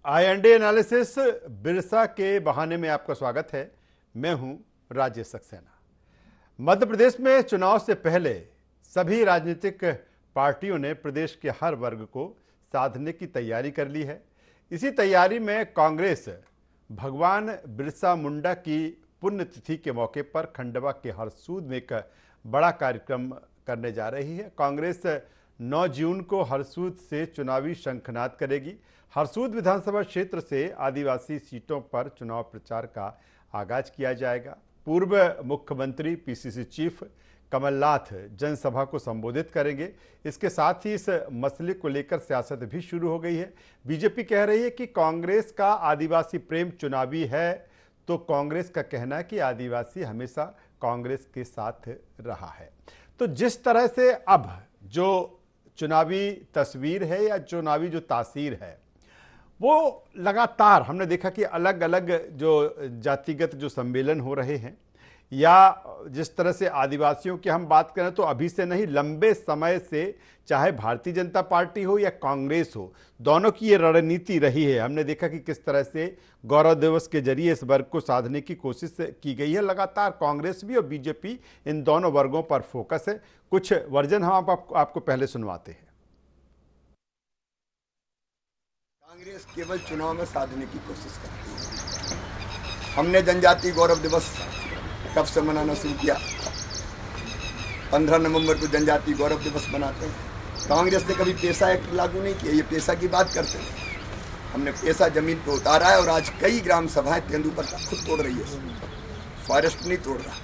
आई&ए analysis Birsa के बहाने में आपका स्वागत है। मैं हूं राजेश सक्सेना। मध्य प्रदेश में चुनाव से पहले सभी राजनीतिक पार्टियों ने प्रदेश के हर वर्ग को साधने की तैयारी कर ली है। इसी तैयारी में कांग्रेस भगवान बिरसा मुंडा की पुण्यतिथि के मौके पर खंडवा के हरसूद में एक बड़ा कार्यक्रम करने जा रही है। कांग्रेस 9 जून को हरसूद से चुनावी शंखनाद करेगी। हरसूद विधानसभा क्षेत्र से आदिवासी सीटों पर चुनाव प्रचार का आगाज किया जाएगा। पूर्व मुख्यमंत्री पीसीसी चीफ कमलनाथ जनसभा को संबोधित करेंगे। इसके साथ ही इस मसले को लेकर सियासत भी शुरू हो गई है। बीजेपी कह रही है कि कांग्रेस का आदिवासी प्रेम चुनावी है, तो कांग्रेस का कहना है कि आदिवासी हमेशा कांग्रेस के साथ रहा है। तो जिस तरह से अब जो चुनावी तस्वीर है या चुनावी जो तासीर है, वो लगातार हमने देखा कि अलग अलग जो जातिगत जो सम्मेलन हो रहे हैं, या जिस तरह से आदिवासियों की हम बात करें तो अभी से नहीं, लंबे समय से चाहे भारतीय जनता पार्टी हो या कांग्रेस हो, दोनों की ये रणनीति रही है। हमने देखा कि किस तरह से गौरव दिवस के जरिए इस वर्ग को साधने की कोशिश की गई है। लगातार कांग्रेस भी और बीजेपी इन दोनों वर्गों पर फोकस है। कुछ वर्जन हम आपको पहले सुनवाते हैं। कांग्रेस केवल चुनाव में साधने की कोशिश करती है। हमने जनजाति गौरव दिवस कब से मनाना शुरू किया? 15 नवंबर को जनजाति गौरव दिवस मनाते हैं। कांग्रेस ने कभी पेशा एक्ट लागू नहीं किया। ये पेशा की बात करते हैं। हमने पेशा जमीन पे उतारा है और आज कई ग्राम सभाएं तेंदुपत्ता खुद तोड़ रही है। फॉरेस्ट नहीं तोड़ रहा,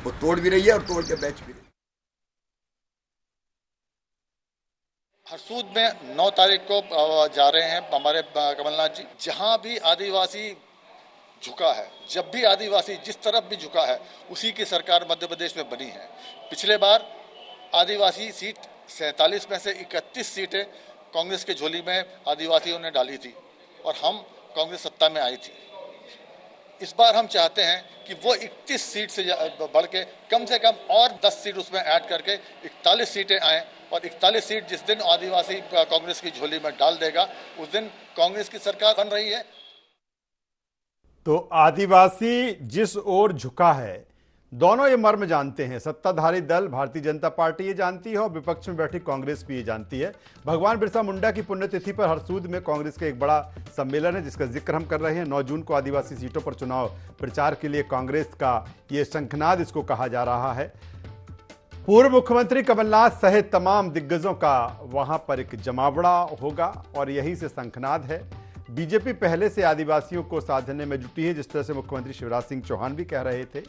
वो तोड़ भी रही है और तोड़ के बेच भी रही है। हरसूद में 9 तारीख को जा रहे हैं हमारे कमलनाथ जी। जहां भी आदिवासी झुका है, जब भी आदिवासी जिस तरफ भी झुका है, उसी की सरकार मध्य प्रदेश में बनी है। पिछले बार आदिवासी सीट 47 में से 31 सीटें कांग्रेस के झोली में आदिवासियों ने डाली थी और हम कांग्रेस सत्ता में आई थी। इस बार हम चाहते हैं कि वो 31 सीट से बढ़ के कम से कम और 10 सीट उसमें ऐड करके 41 सीटें आएँ, और 41 सीट जिस दिन आदिवासी कांग्रेस की झोली में डाल देगा, उस दिन कांग्रेस की सरकार बन रही है। तो आदिवासी जिस ओर झुका है, दोनों ये मर्म जानते हैं। सत्ताधारी दल भारतीय जनता पार्टी ये जानती है और विपक्ष में बैठी कांग्रेस भी ये जानती है। भगवान बिरसा मुंडा की पुण्यतिथि पर हरसूद में कांग्रेस का एक बड़ा सम्मेलन है, जिसका जिक्र हम कर रहे हैं। 9 जून को आदिवासी सीटों पर चुनाव प्रचार के लिए कांग्रेस का ये शंखनाद इसको कहा जा रहा है। पूर्व मुख्यमंत्री कमलनाथ सहित तमाम दिग्गजों का वहां पर एक जमावड़ा होगा और यहीं से शंखनाद है। बीजेपी पहले से आदिवासियों को साधने में जुटी है, जिस तरह से मुख्यमंत्री शिवराज सिंह चौहान भी कह रहे थे।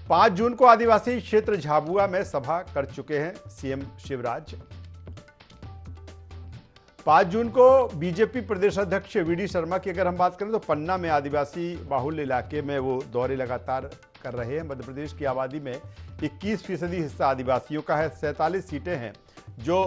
5 जून को आदिवासी क्षेत्र झाबुआ में सभा कर चुके हैं सीएम शिवराज। 5 जून को बीजेपी प्रदेश अध्यक्ष वीडी शर्मा की अगर हम बात करें तो पन्ना में आदिवासी बाहुल्य इलाके में वो दौरे लगातार कर रहे हैं। मध्य प्रदेश की आबादी में 21% हिस्सा आदिवासियों का है। 47 सीटें हैं जो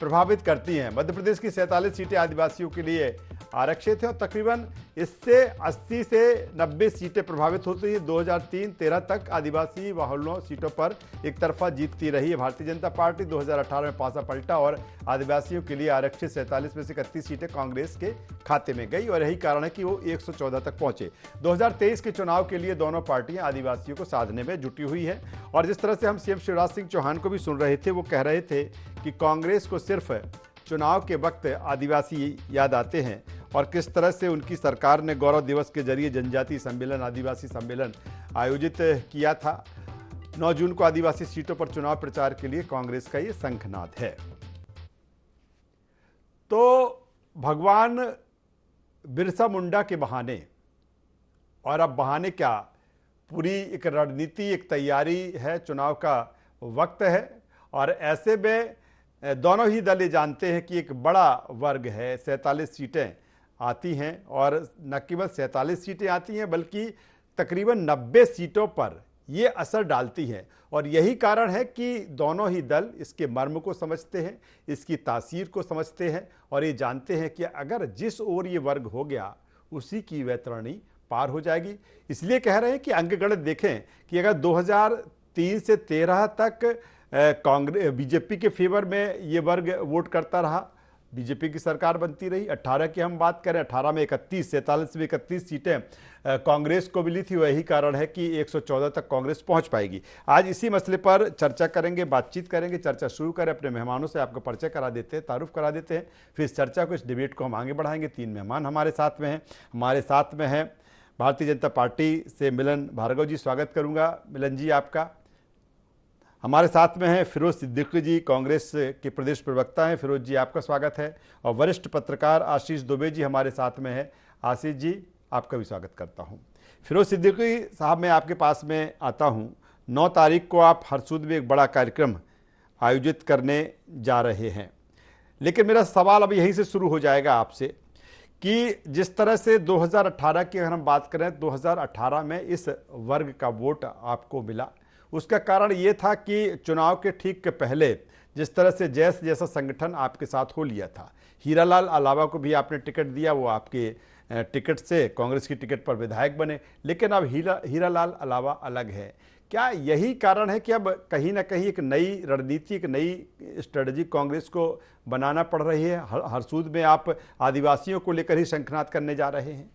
प्रभावित करती हैं। मध्य प्रदेश की 47 सीटें आदिवासियों के लिए आरक्षित है और तकरीबन इससे 80 से 90 सीटें प्रभावित होती है। 2003-13 तक आदिवासी बाहुल्यों सीटों पर एक तरफा जीतती रही है भारतीय जनता पार्टी। 2018 में पासा पलटा और आदिवासियों के लिए आरक्षित 47 में से 31 सीटें कांग्रेस के खाते में गई और यही कारण है कि वो 114 तक पहुंचे। 2023 के चुनाव के लिए दोनों पार्टियां आदिवासियों को साधने में जुटी हुई है। और जिस तरह से हम सीएम शिवराज सिंह चौहान को भी सुन रहे थे, वो कह रहे थे कि कांग्रेस को सिर्फ चुनाव के वक्त आदिवासी याद आते हैं और किस तरह से उनकी सरकार ने गौरव दिवस के जरिए जनजातीय सम्मेलन, आदिवासी सम्मेलन आयोजित किया था। 9 जून को आदिवासी सीटों पर चुनाव प्रचार के लिए कांग्रेस का ये शंखनाद है। तो भगवान बिरसा मुंडा के बहाने, और अब बहाने क्या, पूरी एक रणनीति, एक तैयारी है, चुनाव का वक्त है। और ऐसे में दोनों ही दल ये जानते हैं कि एक बड़ा वर्ग है, 47 सीटें आती हैं और न केवल 47 सीटें आती हैं बल्कि तकरीबन 90 सीटों पर ये असर डालती हैं। और यही कारण है कि दोनों ही दल इसके मर्म को समझते हैं, इसकी तासीर को समझते हैं और ये जानते हैं कि अगर जिस ओर ये वर्ग हो गया, उसी की वैतरणी पार हो जाएगी। इसलिए कह रहे हैं कि अंकगणित देखें कि अगर 2003 से 13 तक कांग्रेस बीजेपी के फेवर में ये वर्ग वोट करता रहा, बीजेपी की सरकार बनती रही। 18 की हम बात करें, 18 में 31, 47 में 31 सीटें कांग्रेस को मिली थी। वही कारण है कि 114 तक कांग्रेस पहुंच पाएगी। आज इसी मसले पर चर्चा करेंगे, बातचीत करेंगे। चर्चा शुरू करें, अपने मेहमानों से आपको परिचय करा देते हैं, तारुफ करा देते हैं, फिर इस चर्चा को, इस डिबेट को हम आगे बढ़ाएंगे। 3 मेहमान हमारे साथ में हैं। हमारे साथ में हैं भारतीय जनता पार्टी से मिलन भार्गव जी, स्वागत करूंगा मिलन जी आपका। हमारे साथ में हैं फिरोज सिद्दीकी जी, कांग्रेस के प्रदेश प्रवक्ता हैं। फिरोज जी आपका स्वागत है। और वरिष्ठ पत्रकार आशीष दुबे जी हमारे साथ में हैं। आशीष जी आपका भी स्वागत करता हूं। फिरोज सिद्दीकी साहब, मैं आपके पास में आता हूं। 9 तारीख को आप हरसूद में एक बड़ा कार्यक्रम आयोजित करने जा रहे हैं, लेकिन मेरा सवाल अब यहीं से शुरू हो जाएगा आपसे कि जिस तरह से 2018 की अगर हम बात करें, 2018 में इस वर्ग का वोट आपको मिला, उसका कारण ये था कि चुनाव के ठीक पहले जिस तरह से जैस जैसा संगठन आपके साथ हो लिया था, हीरालाल अलावा को भी आपने टिकट दिया, वो आपके टिकट से कांग्रेस की टिकट पर विधायक बने, लेकिन अब हीरालाल अलावा अलग है। क्या यही कारण है कि अब कहीं ना कहीं एक नई रणनीति, एक नई स्ट्रेटजी कांग्रेस को बनाना पड़ रही है? हरसूद में आप आदिवासियों को लेकर ही शंखनाद करने जा रहे हैं।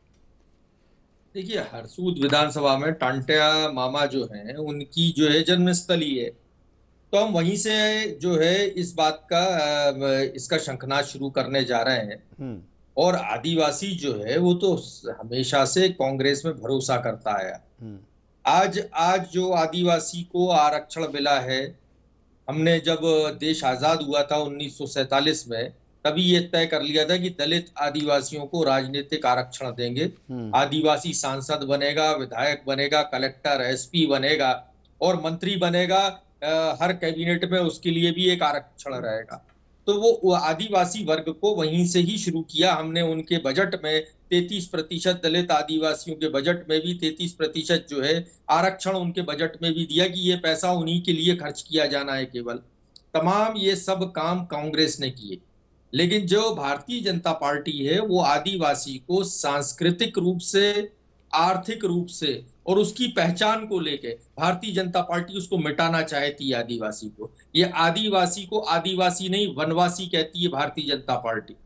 देखिए, हरसूद विधानसभा में टांटिया मामा जो हैं, उनकी जो है जन्मस्थली है, तो हम वहीं से जो है इस बात का इसका शंखनाद शुरू करने जा रहे हैं। और आदिवासी जो है वो तो हमेशा से कांग्रेस में भरोसा करता आया। आज जो आदिवासी को आरक्षण मिला है, हमने जब देश आजाद हुआ था 1947 में, तभी ये तय कर लिया था कि दलित आदिवासियों को राजनीतिक आरक्षण देंगे। आदिवासी सांसद बनेगा, विधायक बनेगा, कलेक्टर, एसपी बनेगा और मंत्री बनेगा। हर कैबिनेट में उसके लिए भी एक आरक्षण रहेगा। तो वो आदिवासी वर्ग को वहीं से ही शुरू किया हमने। उनके बजट में 33% दलित आदिवासियों के बजट में भी 33% जो है आरक्षण उनके बजट में भी दिया कि ये पैसा उन्हीं के लिए खर्च किया जाना है केवल। तमाम ये सब काम कांग्रेस ने किए, लेकिन जो भारतीय जनता पार्टी है वो आदिवासी को सांस्कृतिक रूप से, आर्थिक रूप से और उसकी पहचान को लेके भारतीय जनता पार्टी उसको मिटाना चाहती है। आदिवासी को, ये आदिवासी को आदिवासी नहीं वनवासी कहती है भारतीय जनता पार्टी।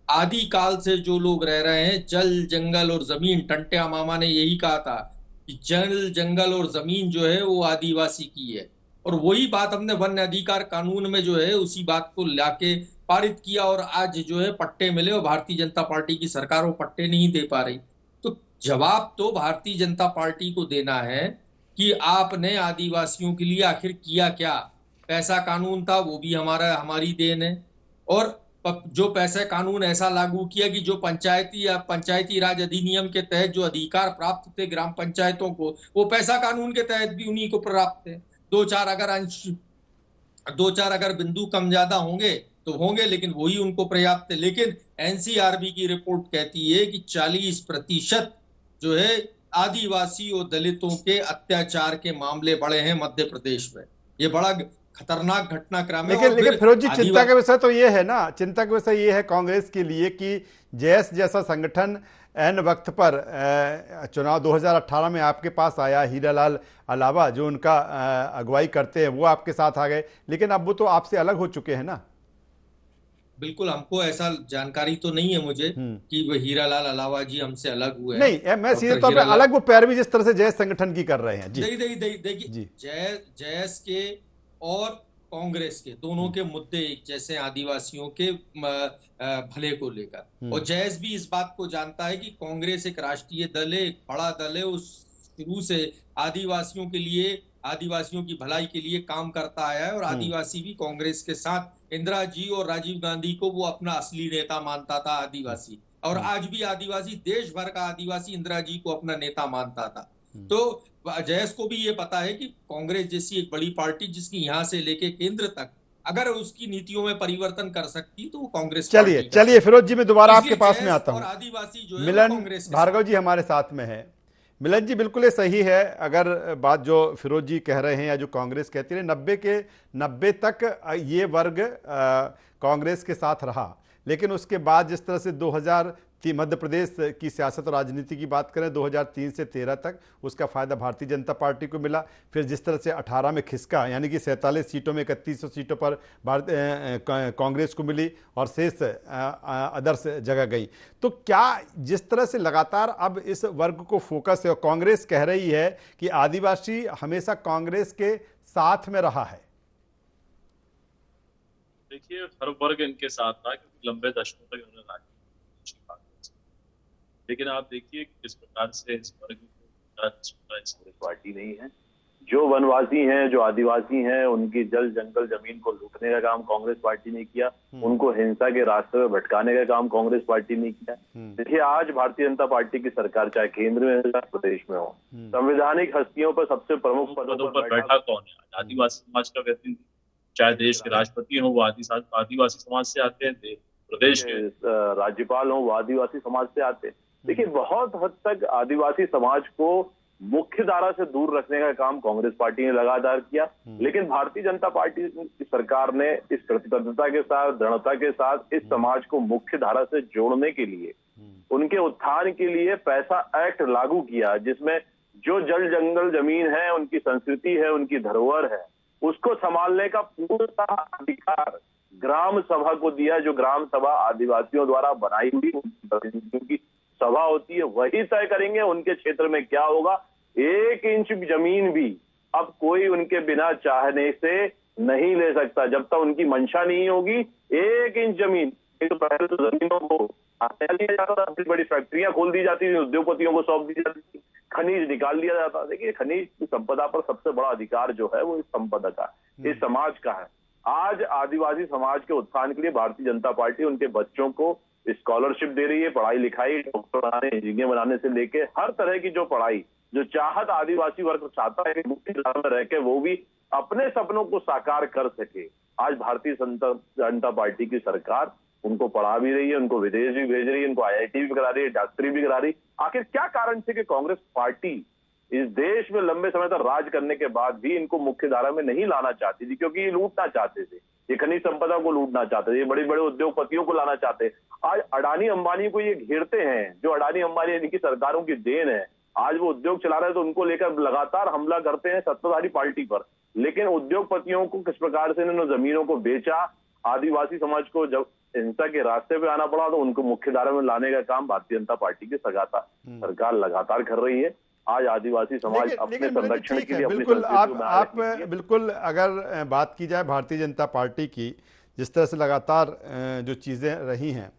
आदि काल से जो लोग रह रहे हैं, जल, जंगल और जमीन, टंटिया मामा ने यही कहा था कि जल, जंगल और जमीन जो है वो आदिवासी की है। और वही बात हमने वन्य अधिकार कानून में जो है उसी बात को लाके पारित किया। और आज जो है पट्टे मिले और भारतीय जनता पार्टी की सरकार वो पट्टे नहीं दे पा रही। तो जवाब तो भारतीय जनता पार्टी को देना है कि आपने आदिवासियों के लिए आखिर किया क्या। पैसा कानून था, वो भी हमारी देन है। और जो पैसा कानून ऐसा लागू किया कि जो पंचायती राज अधिनियम के तहत जो अधिकार प्राप्त थे ग्राम पंचायतों को, वो पैसा कानून के तहत भी उन्हीं को प्राप्त थे। 2-4 अगर बिंदु कम ज्यादा होंगे तो होंगे, लेकिन वही उनको पर्याप्त है। लेकिन एनसीआरबी की रिपोर्ट कहती है कि 40% जो है आदिवासी और दलितों के अत्याचार के मामले बढ़े हैं मध्य प्रदेश में। ये बड़ा खतरनाक घटनाक्रम है। लेकिन फिरोज जी, चिंता का विषय तो ये है ना, चिंता का विषय ये है कांग्रेस के लिए कि जैस जैसा संगठन एन वक्त पर चुनाव 2018 में आपके पास आया, हीरालाल अलावा जो उनका अगुवाई करते हैं वो आपके साथ आ गए, लेकिन अब वो तो आपसे अलग हो चुके हैं ना। बिल्कुल, हमको ऐसा जानकारी तो नहीं है मुझे कि वो हीरालाल अलावा जी हमसे अलग हुए हैं। नहीं, मैं सीधे तौर पे अलग, वो पैरवी जिस तरह से जैस संगठन की कर रहे हैं। जी देखिए, जैस के और कांग्रेस के दोनों के मुद्दे एक जैसे आदिवासियों के भले को लेकर। और जैस भी इस बात को जानता है कि कांग्रेस एक राष्ट्रीय दल है, एक बड़ा दल है, उस शुरू से आदिवासियों के लिए, आदिवासियों की भलाई के लिए काम करता आया है। और आदिवासी भी कांग्रेस के साथ, इंदिरा जी और राजीव गांधी को वो अपना असली नेता मानता था आदिवासी। और आज भी आदिवासी, देश भर का आदिवासी इंदिरा जी को अपना नेता मानता था। तो जयस को भी ये पता है कि कांग्रेस जैसी एक बड़ी पार्टी जिसकी यहाँ से लेके केंद्र तक अगर उसकी नीतियों में परिवर्तन कर सकती तो वो कांग्रेस। चलिए फिरोज जी, मैं दोबारा आपके पास में आता हूँ। आदिवासी जो है मिलन भार्गव जी हमारे साथ में है। मिलन जी, बिल्कुल ये सही है। अगर बात जो फिरोज जी कह रहे हैं या जो कांग्रेस कहती है, 90 तक ये वर्ग कांग्रेस के साथ रहा, लेकिन उसके बाद जिस तरह से मध्य प्रदेश की सियासत और राजनीति की बात करें 2003 से 13 तक, उसका फ़ायदा भारतीय जनता पार्टी को मिला। फिर जिस तरह से 18 में खिसका, यानी कि 47 सीटों में 3100 सीटों पर कांग्रेस को मिली और शेष अदर्स जगह गई। तो क्या जिस तरह से लगातार अब इस वर्ग को फोकस है और कांग्रेस कह रही है कि आदिवासी हमेशा कांग्रेस के साथ में रहा है? देखिए, हर वर्ग इनके साथ था क्योंकि लंबे दशकों तक इन्होंने राजनीति, लेकिन आप देखिए किस प्रकार से इस वर्ग को पार्टी नहीं है। जो वनवासी हैं, जो आदिवासी हैं, उनकी जल जंगल जमीन को लूटने का काम कांग्रेस पार्टी ने किया, उनको हिंसा के रास्ते में भटकाने का काम कांग्रेस पार्टी ने किया। देखिए, आज भारतीय जनता पार्टी की सरकार चाहे केंद्र में हो, प्रदेश में हो, संवैधानिक हस्तियों पर सबसे प्रमुख पदों पर बैठा कौन है? आदिवासी समाज का व्यक्ति। चाहे देश के राष्ट्रपति हो वो आदिवासी समाज से आते हैं, प्रदेश के राज्यपाल हो वो आदिवासी समाज से आते हैं। देखिए, बहुत हद तक आदिवासी समाज को मुख्य धारा से दूर रखने का काम कांग्रेस पार्टी ने लगातार किया, लेकिन भारतीय जनता पार्टी की सरकार ने इस प्रतिबद्धता के साथ, दृढ़ता के साथ इस समाज को मुख्य धारा से जोड़ने के लिए, उनके उत्थान के लिए पैसा एक्ट लागू किया, जिसमें जो जल जंगल जमीन है, उनकी संस्कृति है, उनकी धरोहर है, उसको संभालने का पूरा अधिकार ग्राम सभा को दिया। जो ग्राम सभा आदिवासियों द्वारा बनाई हुई प्रतिनिधियों की सभा होती है, वही तय करेंगे उनके क्षेत्र में क्या होगा। 1 इंच जमीन भी अब कोई उनके बिना चाहने से नहीं ले सकता। जब तक उनकी मंशा नहीं होगी, 1 इंच जमीन, तो पहले तो जमीनों को लिया जाता था, बड़ी फैक्ट्रियां खोल दी जाती थी, उद्योगपतियों को सौंप दी जाती थी, खनिज निकाल लिया जाता। देखिए, खनिज की संपदा पर सबसे बड़ा अधिकार जो है वो इस संपदा का, इस समाज का है। आज आदिवासी समाज के उत्थान के लिए भारतीय जनता पार्टी उनके बच्चों को स्कॉलरशिप दे रही है, पढ़ाई लिखाई, डॉक्टर बनाने, इंजीनियर बनाने से लेके हर तरह की जो पढ़ाई, जो चाहत आदिवासी वर्ग चाहता है कि मुख्य धारा में रह के वो भी अपने सपनों को साकार कर सके, आज भारतीय जनता पार्टी की सरकार उनको पढ़ा भी रही है, उनको विदेश भी भेज रही है, उनको IIT भी करा रही है, डॉक्टरी भी करा रही। आखिर क्या कारण थे कि कांग्रेस पार्टी इस देश में लंबे समय तक राज करने के बाद भी इनको मुख्य धारा में नहीं लाना चाहती थी? क्योंकि ये लूटना चाहते थे, ये खनिज संपदा को लूटना चाहते थे, ये बड़े बड़े उद्योगपतियों को लाना चाहते। आज अडानी अंबानी को ये घेरते हैं, जो अडानी अंबानी इनकी सरकारों की देन है। आज वो उद्योग चला रहे हैं तो उनको लेकर लगातार हमला करते हैं सत्ताधारी पार्टी पर, लेकिन उद्योगपतियों को किस प्रकार से इन्होंने जमीनों को बेचा, आदिवासी समाज को जब हिंसा के रास्ते पे आना पड़ा तो उनको मुख्य धारा में लाने का काम भारतीय जनता पार्टी की सरकार लगातार कर रही है। आज आदिवासी समाज अपने संरक्षण के लिए बिल्कुल आप बिल्कुल अगर बात की जाए भारतीय जनता पार्टी की, जिस तरह से लगातार जो चीज़ें रही हैं,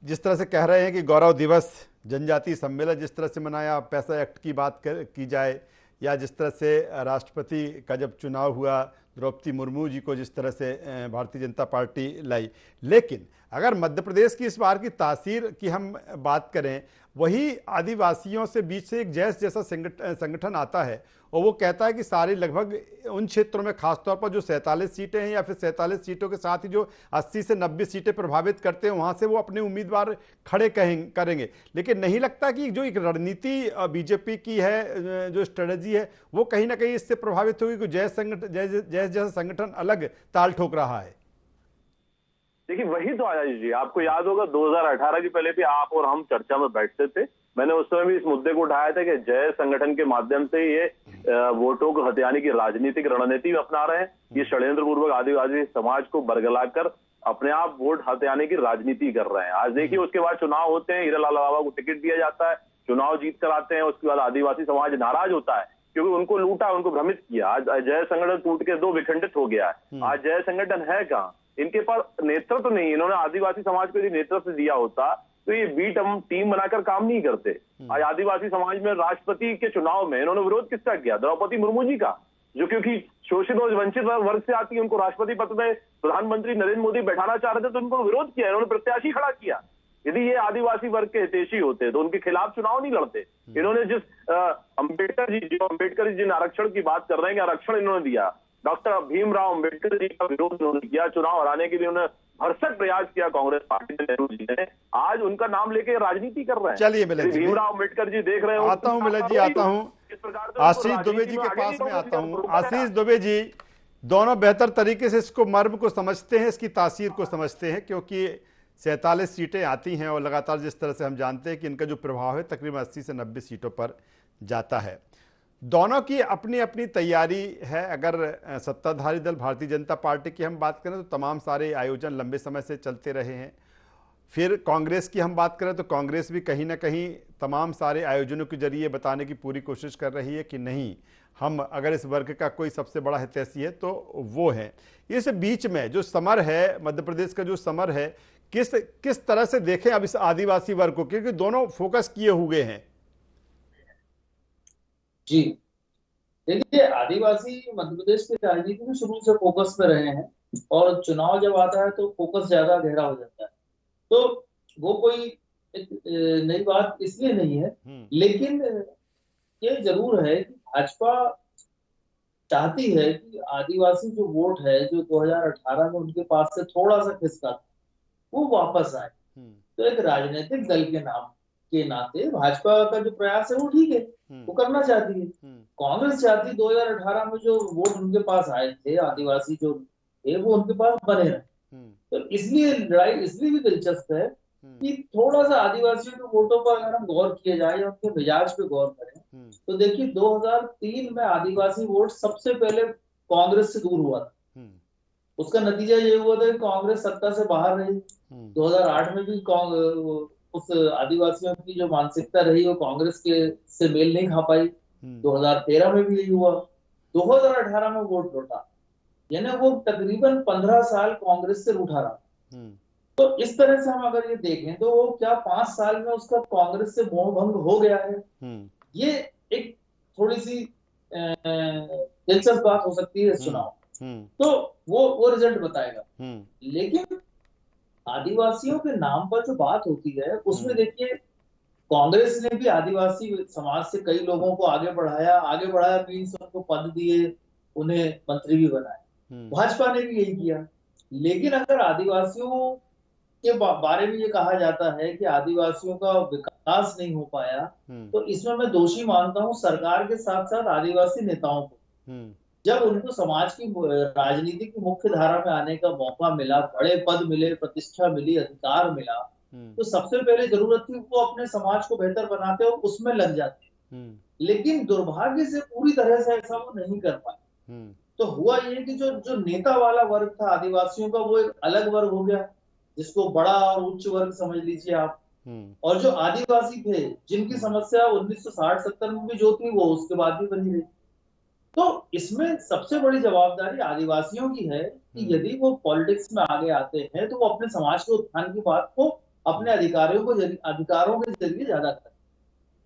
जिस तरह से कह रहे हैं कि गौरव दिवस, जनजातीय सम्मेलन जिस तरह से मनाया, पैसा एक्ट की बात की जाए, या जिस तरह से राष्ट्रपति का जब चुनाव हुआ, द्रौपदी मुर्मू जी को जिस तरह से भारतीय जनता पार्टी लाई, लेकिन अगर मध्य प्रदेश की इस बार की तासीर की हम बात करें, वही आदिवासियों से बीच से एक जैसा संगठन आता है और वो कहता है कि सारी लगभग उन क्षेत्रों में, खासतौर पर जो 47 सीटें हैं या फिर 47 सीटों के साथ ही जो 80 से 90 सीटें प्रभावित करते हैं, वहाँ से वो अपने उम्मीदवार खड़े करेंगे। लेकिन नहीं लगता कि जो एक रणनीति बीजेपी की है, जो स्ट्रेटजी है, वो कहीं ना कहीं इससे प्रभावित होगी कि जैसा संगठन अलग ताल ठोक रहा है? देखिए, वही तो आया जी, आपको याद होगा 2018 के पहले भी आप और हम चर्चा में बैठते थे, मैंने उस समय भी इस मुद्दे को उठाया था कि जय संगठन के माध्यम से ये वोटों को हथियाने की राजनीतिक रणनीति अपना रहे हैं। ये षड्यंत्र पूर्वक आदिवासी समाज को बरगलाकर अपने आप वोट हथियाने की राजनीति कर रहे हैं। आज देखिए, उसके बाद चुनाव होते हैं, हीरालाल बाबा को टिकट दिया जाता है, चुनाव जीत कर आते हैं, उसके बाद आदिवासी समाज नाराज होता है क्योंकि उनको लूटा, उनको भ्रमित किया। आज जय संगठन टूट के 2 विखंडित हो गया है। आज जय संगठन है कहाँ? इनके पास नेतृत्व नहीं। इन्होंने आदिवासी समाज को यदि नेतृत्व दिया होता तो ये बी टीम बनाकर काम नहीं करते। आज आदिवासी समाज में राष्ट्रपति के चुनाव में इन्होंने विरोध किसका किया? द्रौपदी मुर्मू जी का, जो क्योंकि शोषित और वंचित वर्ग से आती है, उनको राष्ट्रपति पद में प्रधानमंत्री नरेंद्र मोदी बैठाना चाह रहे थे तो उनको विरोध किया, इन्होंने प्रत्याशी खड़ा किया। यदि ये आदिवासी वर्ग के हितैषी होते तो उनके खिलाफ चुनाव नहीं लड़ते। इन्होंने जिस अम्बेडकर जी जिन आरक्षण की बात कर रहे हैं कि आरक्षण इन्होंने दिया, डॉक्टर भीमराव अम्बेडकर जी का विरोध उन्होंने किया, चुनाव हराने के लिए उन्होंने भरसक प्रयास किया कांग्रेस पार्टी ने, नेहरू जी ने। आज उनका नाम लेके राजनीति कर रहे हैं। चलिए मिलन जी, भीमराव अम्बेडकर जी देख रहे हो। आता हूँ मिलन जी, आता हूँ आशीष दुबे जी के पास में आता हूँ। आशीष दुबे जी, दोनों बेहतर तरीके से इसको मर्म को समझते हैं, इसकी तासीर को समझते हैं, क्योंकि 47 सीटें आती हैं और लगातार जिस तरह से हम जानते हैं कि इनका जो प्रभाव है तकरीबन 80 से 90 सीटों पर जाता है। दोनों की अपनी अपनी तैयारी है। अगर सत्ताधारी दल भारतीय जनता पार्टी की हम बात करें तो तमाम सारे आयोजन लंबे समय से चलते रहे हैं। फिर कांग्रेस की हम बात करें तो कांग्रेस भी कहीं ना कहीं तमाम सारे आयोजनों के जरिए बताने की पूरी कोशिश कर रही है कि नहीं, हम अगर इस वर्ग का कोई सबसे बड़ा हितैषी है तो वो है। इस बीच में जो समर है, मध्य प्रदेश का जो समर है, किस तरह से देखें अब इस आदिवासी वर्ग को, क्योंकि दोनों फोकस किए हुए हैं। जी देखिए, आदिवासी मध्य प्रदेश की राजनीति में शुरू से फोकस में रहे हैं और चुनाव जब आता है तो फोकस ज्यादा गहरा हो जाता है। तो वो कोई एक नई बात इसलिए नहीं है, लेकिन ये जरूर है कि भाजपा चाहती है कि आदिवासी जो वोट है जो 2018 में उनके पास से थोड़ा सा खिसका था वो वापस आए। तो एक राजनीतिक दल के नाते भाजपा का जो प्रयास है वो ठीक है, वो करना चाहती है। कांग्रेस चाहती 2018 में जो वोट उनके पास आए थे आदिवासी जो थे वो उनके पास बने रहे। तो इसलिए लड़ाई इसलिए भी दिलचस्प है कि थोड़ा सा आदिवासियों के वोटों पर अगर हम गौर किए जाए या उनके मिजाज पे गौर करें तो देखिए 2003 में आदिवासी वोट सबसे पहले कांग्रेस से दूर हुआ था। उसका नतीजा ये हुआ था कि कांग्रेस सत्ता से बाहर रही। 2008 में भी उस आदिवासियों की जो मानसिकता रही वो कांग्रेस के से मेल नहीं खा पाई। 2013 में भी यही हुआ। 2018 में वोट लौटा, यानी वो तकरीबन 15 साल कांग्रेस से रूठा रहा। तो इस तरह से हम अगर ये देखें तो वो क्या 5 साल में उसका कांग्रेस से मोह भंग हो गया है। ये एक थोड़ी सी दिलचस्प बात हो सकती है चुनाव, तो वो रिजल्ट बताएगा। लेकिन आदिवासियों के नाम पर जो बात होती है उसमें देखिए कांग्रेस ने भी आदिवासी समाज से कई लोगों को आगे बढ़ाया मीन्स उनको पद दिए, उन्हें मंत्री भी बनाए। भाजपा ने भी यही किया। लेकिन अगर आदिवासियों के बारे में ये कहा जाता है कि आदिवासियों का विकास नहीं हो पाया, तो इसमें मैं दोषी मानता हूँ सरकार के साथ साथ आदिवासी नेताओं को। जब उनको समाज की राजनीति की मुख्य धारा में आने का मौका मिला, बड़े पद मिले, प्रतिष्ठा मिली, अधिकार मिला, तो सबसे पहले जरूरत थी वो अपने समाज को बेहतर बनाते और उसमें लग जाते। लेकिन दुर्भाग्य से पूरी तरह से ऐसा वो नहीं कर पाए। तो हुआ ये कि जो नेता वाला वर्ग था आदिवासियों का वो एक अलग वर्ग हो गया, जिसको बड़ा और उच्च वर्ग समझ लीजिए आप। और जो आदिवासी थे जिनकी समस्या 1960-70 में भी जो थी वो उसके बाद भी बनी रही। तो इसमें सबसे बड़ी जवाबदारी आदिवासियों की है कि यदि वो पॉलिटिक्स में आगे आते हैं तो वो अपने समाज के उत्थान की बात को अपने अधिकारों के जरिए ज्यादा करें।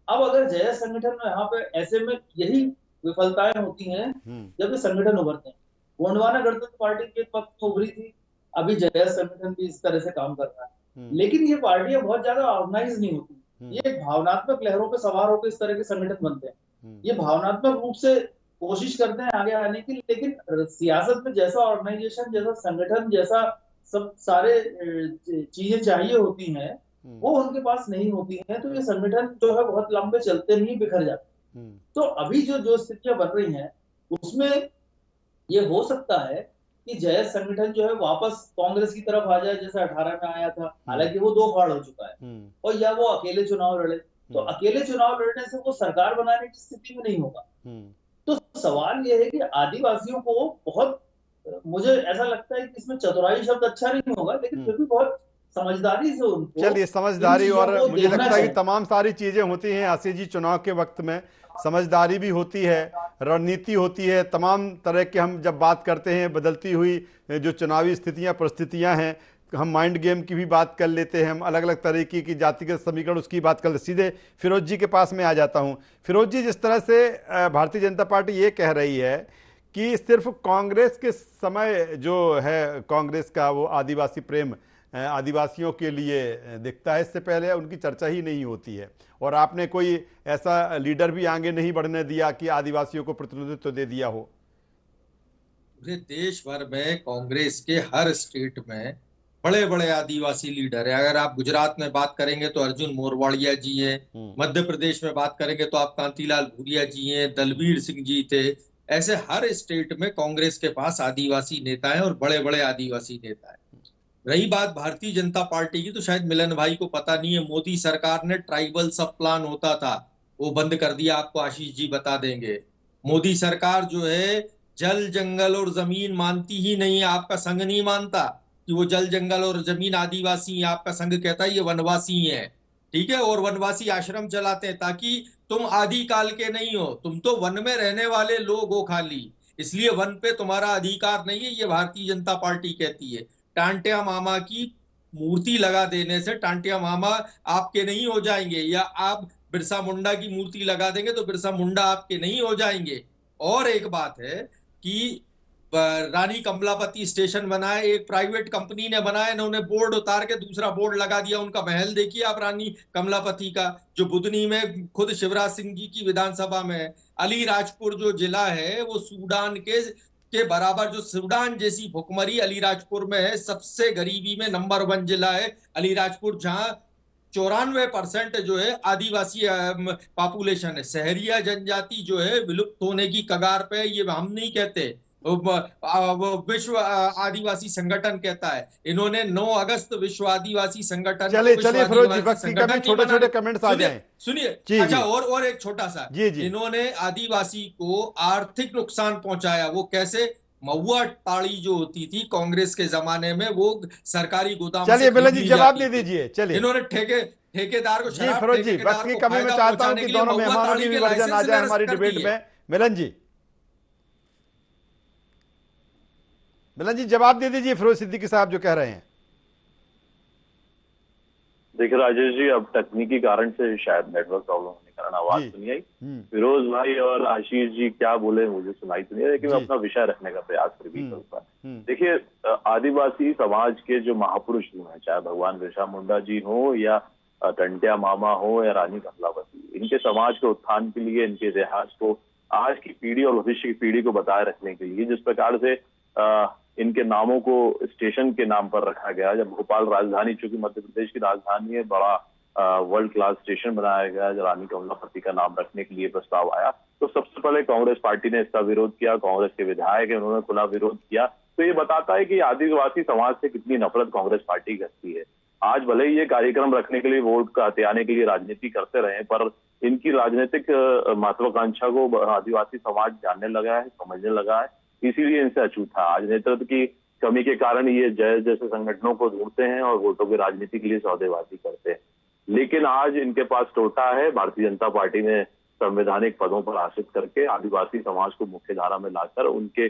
अब अगर जय संगठन में यहाँ पे ऐसे में यही विफलताएं होती हैं जब ये संगठन उभरते हैं। गोंडवाना गणतंत्र पार्टी के पक्ष में उभरी थी, अभी जय संगठन भी इस तरह से काम कर रहा है। लेकिन ये पार्टियां बहुत ज्यादा ऑर्गेनाइज नहीं होती। ये भावनात्मक लहरों पे सवार होकर इस तरह के संगठन बनते हैं। ये भावनात्मक रूप से कोशिश करते हैं आगे आने की, लेकिन सियासत में जैसा ऑर्गेनाइजेशन, जैसा संगठन, जैसा सब सारे चीजें चाहिए होती हैं वो उनके पास नहीं होती हैं। तो ये संगठन जो है बहुत लंबे चलते नहीं, बिखर जाते। तो अभी जो स्थितियां बन रही हैं उसमें ये हो सकता है कि जय संगठन जो है वापस कांग्रेस की तरफ आ जाए जैसे 18 में आया था। हालांकि वो 2 फाड़ हो चुका है। और या वो अकेले चुनाव लड़े, तो अकेले चुनाव लड़ने से वो सरकार बनाने की स्थिति में नहीं होगा। तो सवाल ये है कि आदिवासियों को बहुत, मुझे ऐसा लगता है कि इसमें चतुराई शब्द अच्छा नहीं होगा, लेकिन फिर भी बहुत समझदारी से उनको, चलिए समझदारी, और मुझे लगता है कि तमाम सारी चीजें होती हैं आशीष जी चुनाव के वक्त में। समझदारी भी होती है, रणनीति होती है, तमाम तरह के हम जब बात करते हैं बदलती हुई जो चुनावी स्थितियां परिस्थितियां हैं, हम माइंड गेम की भी बात कर लेते हैं, हम अलग अलग तरीके की जातिगत समीकरण उसकी बात कर लेते। सीधे फिरोज जी के पास में आ जाता हूं। फिरोज जी, जिस तरह से भारतीय जनता पार्टी ये कह रही है कि सिर्फ कांग्रेस के समय जो है कांग्रेस का वो आदिवासी प्रेम आदिवासियों के लिए दिखता है, इससे पहले उनकी चर्चा ही नहीं होती है, और आपने कोई ऐसा लीडर भी आगे नहीं बढ़ने दिया कि आदिवासियों को प्रतिनिधित्व दे दिया हो। पूरे देश भर में कांग्रेस के हर स्टेट में बड़े बड़े आदिवासी लीडर है। अगर आप गुजरात में बात करेंगे तो अर्जुन मोरवाड़िया जी हैं, मध्य प्रदेश में बात करेंगे तो आप कांतीलाल भूरिया जी हैं, दलबीर सिंह जी थे। ऐसे हर स्टेट में कांग्रेस के पास आदिवासी नेता हैं और बड़े बड़े आदिवासी नेता हैं। रही बात भारतीय जनता पार्टी की, तो शायद मिलन भाई को पता नहीं है, मोदी सरकार ने ट्राइबल सब प्लान होता था वो बंद कर दिया, आपको आशीष जी बता देंगे। मोदी सरकार जो है जल जंगल और जमीन मानती ही नहीं है, आपका संघ नहीं मानता कि वो जल जंगल और जमीन आदिवासी, आपका संघ कहता है ये वनवासी है, ठीक है, और वनवासी आश्रम चलाते हैं ताकि तुम आदिकाल के नहीं हो, तुम तो वन में रहने वाले लोग हो खाली, इसलिए वन पे तुम्हारा अधिकार नहीं है, ये भारतीय जनता पार्टी कहती है। टांटिया मामा की मूर्ति लगा देने से टांटिया मामा आपके नहीं हो जाएंगे, या आप बिरसा मुंडा की मूर्ति लगा देंगे तो बिरसा मुंडा आपके नहीं हो जाएंगे। और एक बात है कि रानी कमलापति स्टेशन बनाए, एक प्राइवेट कंपनी ने बनाया, इन्होंने बोर्ड उतार के दूसरा बोर्ड लगा दिया, उनका महल देखिए आप रानी कमलापति का, जो बुधनी में खुद शिवराज सिंह जी की विधानसभा में है। अलीराजपुर जो जिला है वो सूडान के बराबर, जो सूडान जैसी भुखमरी अलीराजपुर में है, सबसे गरीबी में नंबर 1 जिला है अलीराजपुर, जहां 94% जो है आदिवासी पॉपुलेशन है। शहरिया जनजाति जो है विलुप्त होने की कगार पे, ये हम नहीं कहते, विश्व आदिवासी संगठन कहता है। इन्होंने 9 अगस्त विश्व आदिवासी संगठन, चलिए फिरोज जी, वक्त की कमी, छोटे-छोटे कमेंट्स आ जाएं। सुनिए, अच्छा और एक छोटा सा, इन्होंने आदिवासी को आर्थिक नुकसान पहुंचाया। वो कैसे? महुआ ताड़ी जो होती थी कांग्रेस के जमाने में, वो सरकारी गोदाम, चलिए मिलन जी जवाब दे दीजिए। चलिए, इन्होंने ठेकेदार को, जी फिरोज जी, वक्त की कमी में चाहता हूं कि दोनों मेहमानों की भी वर्जन आ जाए हमारी डिबेट में। मिलन जी जवाब दे दीजिए फिरोज सिद्दीकी साहब जो कह रहे हैं। देखिए राजेश जी, अब तकनीकी कारण से शायद नेटवर्क प्रॉब्लम होने के कारण आवाज तो नहीं आई। फिरोज भाई और आशीष जी क्या बोले मुझे सुनाई तो नहीं, लेकिन मैं अपना विषय रखने का प्रयास फिर भी करूंगा। देखिए, आदिवासी समाज के जो महापुरुष हुए हैं, चाहे भगवान बिरसा मुंडा जी हो या टंटिया मामा हो या रानी कमलापति, इनके समाज के उत्थान के लिए, इनके इतिहास को आज की पीढ़ी और भविष्य की पीढ़ी को बताए रखने के लिए, जिस प्रकार से इनके नामों को स्टेशन के नाम पर रखा गया, जब भोपाल राजधानी, चूंकि मध्य प्रदेश की राजधानी है, बड़ा वर्ल्ड क्लास स्टेशन बनाया गया, जब रानी कमलापति का नाम रखने के लिए प्रस्ताव आया तो सबसे पहले कांग्रेस पार्टी ने इसका विरोध किया। कांग्रेस के विधायक है, उन्होंने खुला विरोध किया। तो ये बताता है कि आदिवासी समाज से कितनी नफरत कांग्रेस पार्टी करती है। आज भले ही ये कार्यक्रम रखने के लिए, वोट का हथियाने के लिए राजनीति करते रहे, पर इनकी राजनीतिक महत्वाकांक्षा को आदिवासी समाज जानने लगा है, समझने लगा है, इसीलिए इनसे अछूता। आज नेतृत्व की कमी के कारण ये जैसे संगठनों को ढूंढते हैं और वोटों की राजनीति के लिए सौदेबाजी करते हैं। लेकिन आज इनके पास टोटा है। भारतीय जनता पार्टी ने संवैधानिक पदों पर आश्रित करके आदिवासी समाज को मुख्य धारा में लाकर उनके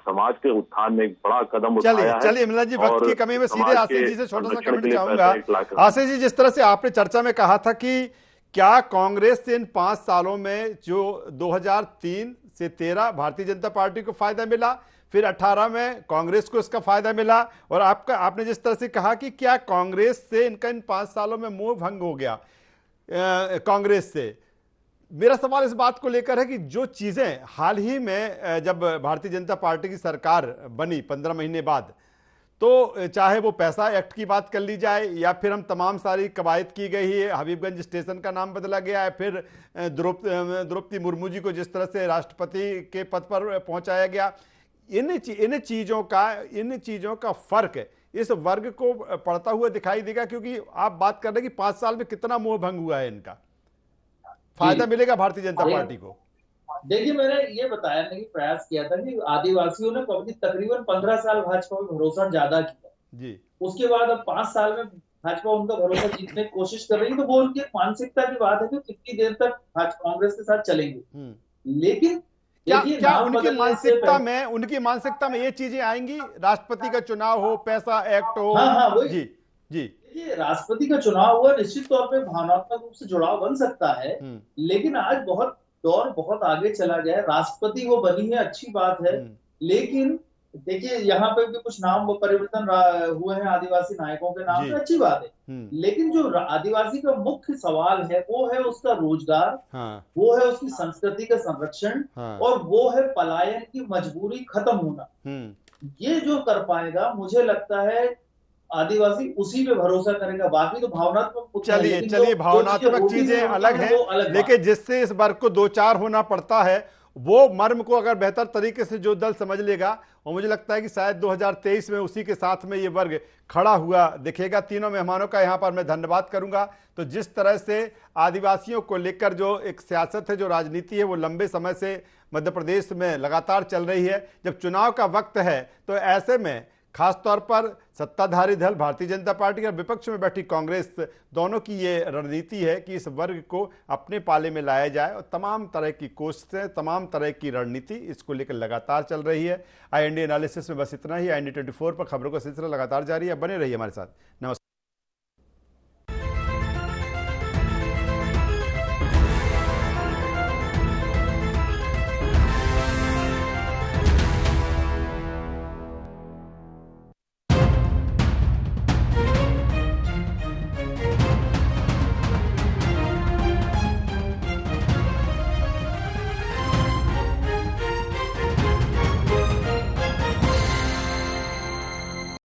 समाज के उत्थान में एक बड़ा कदम उठाया है। चलिए मिलन जी, वक्त की कमी में सीधे आशीष जी से छोटा सा कमेंट चाहूंगा। आशीष जी, जिस तरह से आपने चर्चा में कहा था कि क्या कांग्रेस से इन 5 सालों में जो 2003 से 13 भारतीय जनता पार्टी को फायदा मिला, फिर 18 में कांग्रेस को इसका फायदा मिला, और आपने जिस तरह से कहा कि क्या कांग्रेस से इनका इन 5 सालों में मोह भंग हो गया कांग्रेस से। मेरा सवाल इस बात को लेकर है कि जो चीजें हाल ही में जब भारतीय जनता पार्टी की सरकार बनी 15 महीने बाद, तो चाहे वो पैसा एक्ट की बात कर ली जाए या फिर हम तमाम सारी कवायद की गई है, हबीबगंज स्टेशन का नाम बदला गया है, फिर द्रौपदी मुर्मू जी को जिस तरह से राष्ट्रपति के पद पर पहुंचाया गया, इन चीज़ों का फर्क इस वर्ग को पड़ता हुआ दिखाई देगा, क्योंकि आप बात कर रहे हैं कि 5 साल में कितना मोह भंग हुआ है, इनका फायदा मिलेगा भारतीय जनता पार्टी को। देखिए, मैंने ये बताया कि प्रयास किया था कि आदिवासियों ने तकरीबन 15 साल भाजपा पर भरोसा ज्यादा किया जी। उसके बाद अब 5 साल में भाजपा उनका भरोसा जीतने की कोशिश कर रही है, तो वो उनकी मानसिकता की बात है कि कितनी देर तक कांग्रेस के साथ चलेंगे। लेकिन क्या उनकी मानसिकता में ये चीजें आएंगी? राष्ट्रपति का चुनाव हो, पैसा एक्ट हो। वही जी देखिए, राष्ट्रपति का चुनाव हुआ, निश्चित तौर पे भावनात्मक रूप से जुड़ाव बन सकता है, लेकिन आज दौर बहुत आगे चला गया है। राष्ट्रपति वो बनी है, अच्छी बात है, लेकिन देखिए यहाँ पे भी कुछ नाम परिवर्तन हुए हैं आदिवासी नायकों के नाम पे, अच्छी बात है, लेकिन जो आदिवासी का मुख्य सवाल है वो है उसका रोजगार, वो है उसकी संस्कृति का संरक्षण, और वो है पलायन की मजबूरी खत्म होना। ये जो कर पाएगा, मुझे लगता है आदिवासी उसी पे भरोसा करेगा। बाकी तो भावनात्मक, चलिए भावनात्मक चीजें अलग है, लेकिन जिससे इस वर्ग को 2-4 होना पड़ता है, वो मर्म को अगर बेहतर तरीके से जो दल समझ लेगा, और मुझे लगता है कि शायद 2023 में उसी के साथ में ये वर्ग खड़ा हुआ दिखेगा। तीनों मेहमानों का यहाँ पर मैं धन्यवाद करूंगा। तो जिस तरह से आदिवासियों को लेकर जो एक सियासत है, जो राजनीति है, वो लंबे समय से मध्य प्रदेश में लगातार चल रही है। जब चुनाव का वक्त है तो ऐसे में खासतौर पर सत्ताधारी दल भारतीय जनता पार्टी और विपक्ष में बैठी कांग्रेस, दोनों की ये रणनीति है कि इस वर्ग को अपने पाले में लाया जाए, और तमाम तरह की कोशिशें, तमाम तरह की रणनीति इसको लेकर लगातार चल रही है। IND एनालिसिस में बस इतना ही। IND 24 पर खबरों का सिलसिला लगातार जारी है। बने रहिए हमारे साथ। नमस्कार।